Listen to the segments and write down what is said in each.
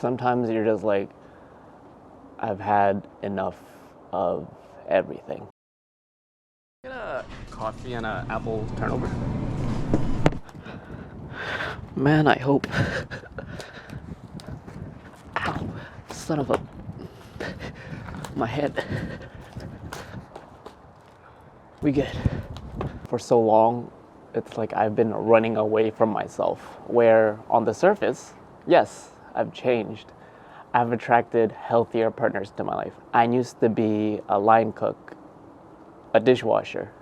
Sometimes you're just like, I've had enough of everything. Get a coffee and an apple turnover. Man, I hope. Ow, son of a... my head. We good. For so long, it's like I've been running away from myself, where on the surface, yes, I've changed. I've attracted healthier partners to my life. I used to be a line cook, a dishwasher.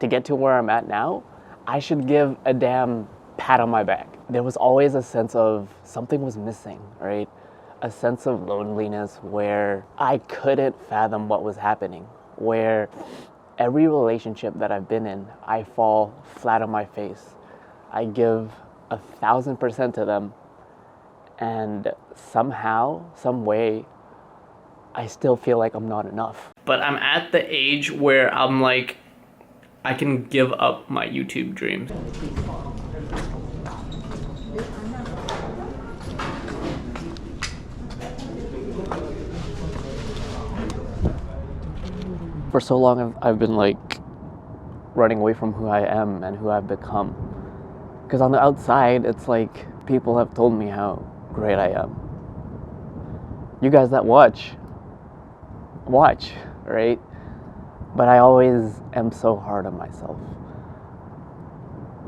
To get to where I'm at now, I should give a damn pat on my back. There was always a sense of something was missing, right? A sense of loneliness where I couldn't fathom what was happening, where every relationship that I've been in, I fall flat on my face. I give 1,000% to them, and somehow, some way, I still feel like I'm not enough. But I'm at the age where I'm like, I can give up my YouTube dreams. For so long, I've been like running away from who I am and who I've become. Because on the outside, it's like people have told me how great I am. You guys that watch, right? But I always am so hard on myself.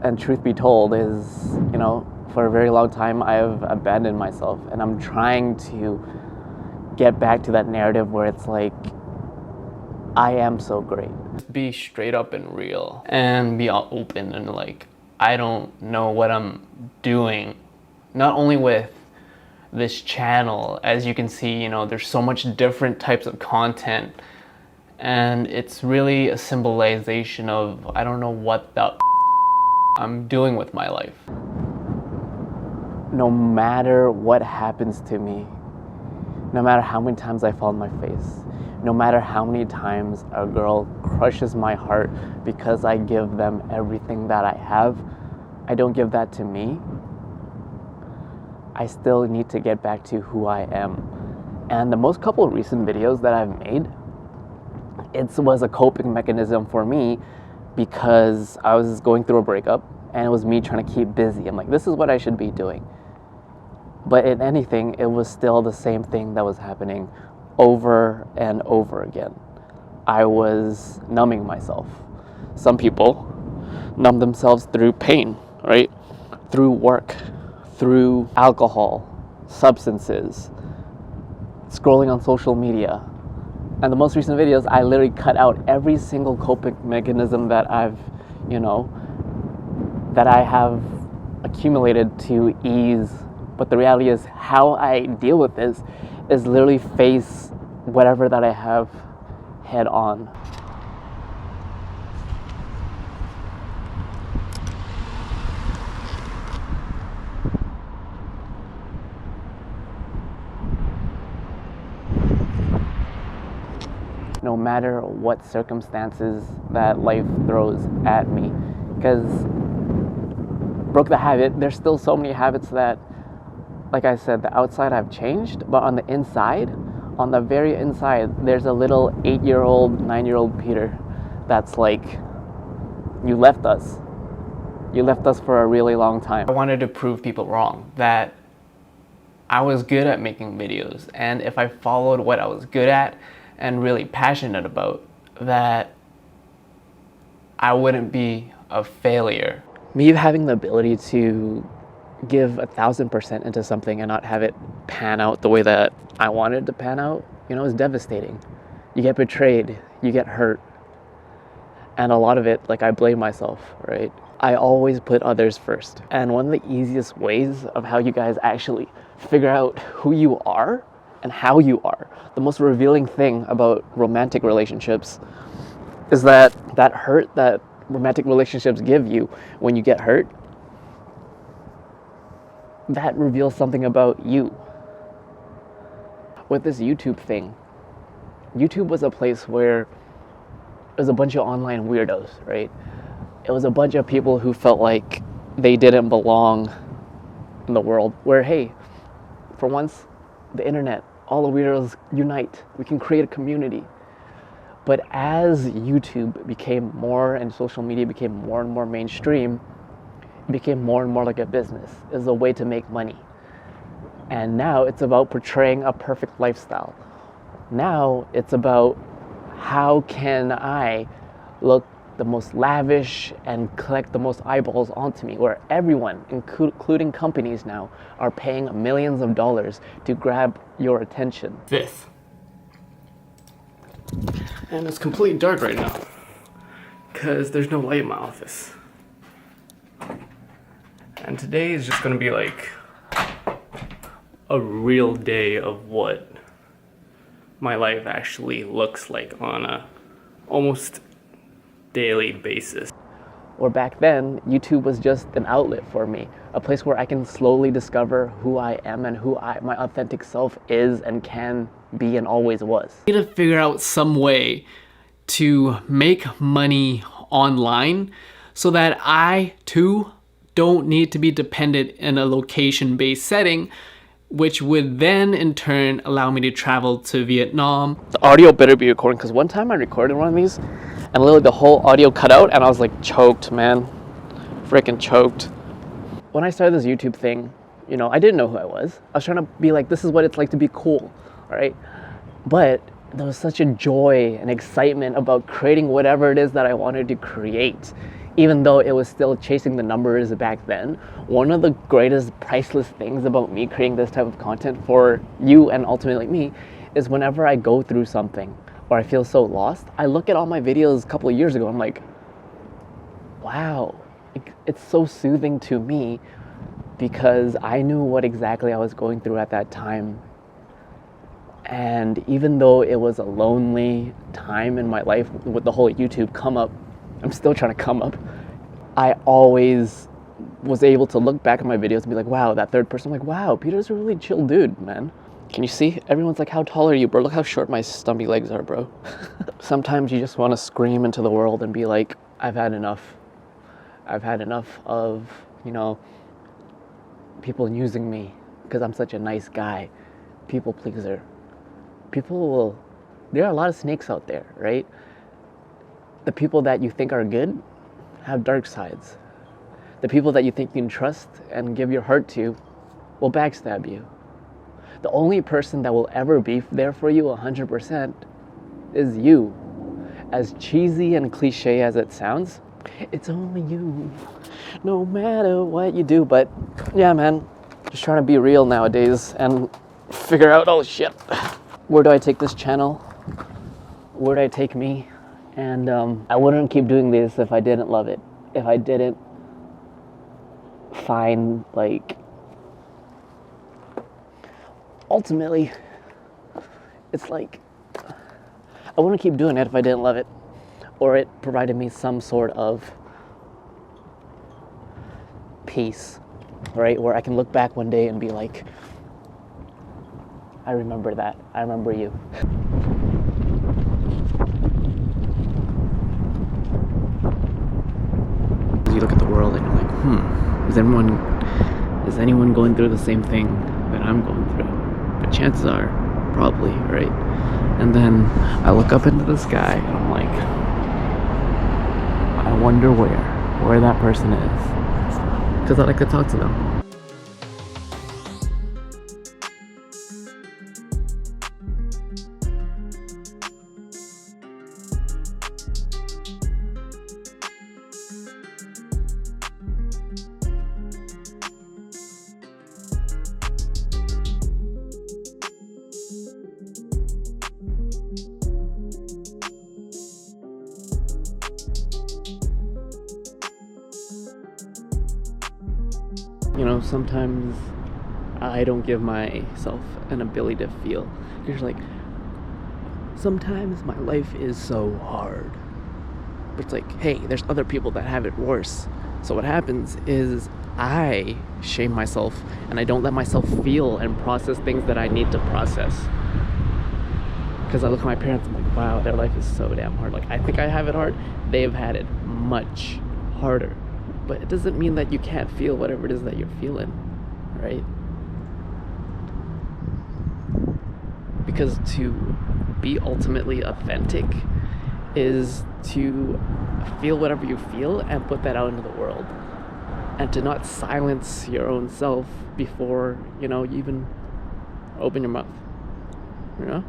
And truth be told is, for a very long time, I have abandoned myself. And I'm trying to get back to that narrative where it's like, I am so great. Be straight up and real and be all open and like, I don't know what I'm doing. Not only with this channel, as you can see, there's so much different types of content, and it's really a symbolization of I don't know what the I'm doing with my life. No matter what happens to me, no matter how many times I fall on my face, no matter how many times a girl crushes my heart because I give them everything that I have, I don't give that to me. I still need to get back to who I am. And the most couple of recent videos that I've made, it was a coping mechanism for me because I was going through a breakup and it was me trying to keep busy. I'm like, this is what I should be doing. But in anything, it was still the same thing that was happening over and over again. I was numbing myself. Some people numb themselves through pain, right? Through work, through alcohol, substances, scrolling on social media. And the most recent videos, I literally cut out every single coping mechanism that I've, that I have accumulated to ease. But the reality is how I deal with this is literally face whatever that I have head on. No matter what circumstances that life throws at me, because broke the habit, there's still so many habits that, like I said, the outside I've changed, but on the inside, on the very inside, there's a little 8-year-old, 9-year-old Peter that's like, you left us. You left us for a really long time. I wanted to prove people wrong, that I was good at making videos, and if I followed what I was good at and really passionate about, that I wouldn't be a failure. Me having the ability to give 1,000% into something and not have it pan out the way that I wanted to pan out, is devastating. You get betrayed, you get hurt. And a lot of it, I blame myself, right? I always put others first. And one of the easiest ways of how you guys actually figure out who you are and how you are, the most revealing thing about romantic relationships is that hurt that romantic relationships give you when you get hurt, that reveals something about you. With this YouTube thing, YouTube was a place where there's a bunch of online weirdos, right? It was a bunch of people who felt like they didn't belong in the world, where, hey, For once, the internet, all the weirdos unite. We can create a community. But as YouTube became more and social media became more and more mainstream, it became more and more like a business. It was a way to make money. And now it's about portraying a perfect lifestyle. Now it's about how can I look the most lavish and collect the most eyeballs onto me, where everyone, including companies now, are paying millions of dollars to grab your attention. Fifth. And it's completely dark right now because there's no light in my office. And today is just gonna be like a real day of what my life actually looks like on a almost daily basis. Or back then, YouTube was just an outlet for me, a place where I can slowly discover who I am and who my authentic self is and can be and always was. I need to figure out some way to make money online so that I too don't need to be dependent in a location-based setting, which would then in turn allow me to travel to Vietnam. The audio better be recording, because one time I recorded one of these and literally the whole audio cut out and I was like choked, man. Freaking choked. When I started this YouTube thing, you know, I didn't know who I was. I was trying to be like, this is what it's like to be cool, all right? But there was such a joy and excitement about creating whatever it is that I wanted to create. Even though it was still chasing the numbers back then, one of the greatest priceless things about me creating this type of content for you and ultimately me is whenever I go through something or I feel so lost, I look at all my videos a couple of years ago, I'm like, wow, it's so soothing to me because I knew what exactly I was going through at that time. And even though it was a lonely time in my life with the whole YouTube come up, I'm still trying to come up, I always was able to look back at my videos and be like, wow, that third person, I'm like, wow, Peter's a really chill dude, man. Can you see? Everyone's like, how tall are you, bro? Look how short my stumpy legs are, bro. Sometimes you just want to scream into the world and be like, I've had enough. I've had enough of, you know, people using me because I'm such a nice guy. People pleaser. There are a lot of snakes out there, right? The people that you think are good have dark sides. The people that you think you can trust and give your heart to will backstab you. The only person that will ever be there for you 100% is you. As cheesy and cliche as it sounds, it's only you, no matter what you do. But yeah, man, just trying to be real nowadays and figure out, oh shit, where do I take this channel? Where do I take me? And I wouldn't keep doing this if I didn't love it. If I didn't find, like, ultimately, it's like, I wouldn't keep doing it if I didn't love it. Or it provided me some sort of peace, right? Where I can look back one day and be like, I remember that. I remember you. You look at the world and you're like, is anyone going through the same thing that I'm going through? But chances are, probably, right? And then I look up into the sky and I'm like, I wonder where that person is. Because I like to talk to them. You know, sometimes I don't give myself an ability to feel. You're like, sometimes my life is so hard. But it's like, hey, there's other people that have it worse. So what happens is I shame myself and I don't let myself feel and process things that I need to process. Because I look at my parents, I'm like, wow, their life is so damn hard. Like, I think I have it hard. They've had it much harder. But it doesn't mean that you can't feel whatever it is that you're feeling, right? Because to be ultimately authentic is to feel whatever you feel and put that out into the world, and to not silence your own self before, you know, you even open your mouth, you know?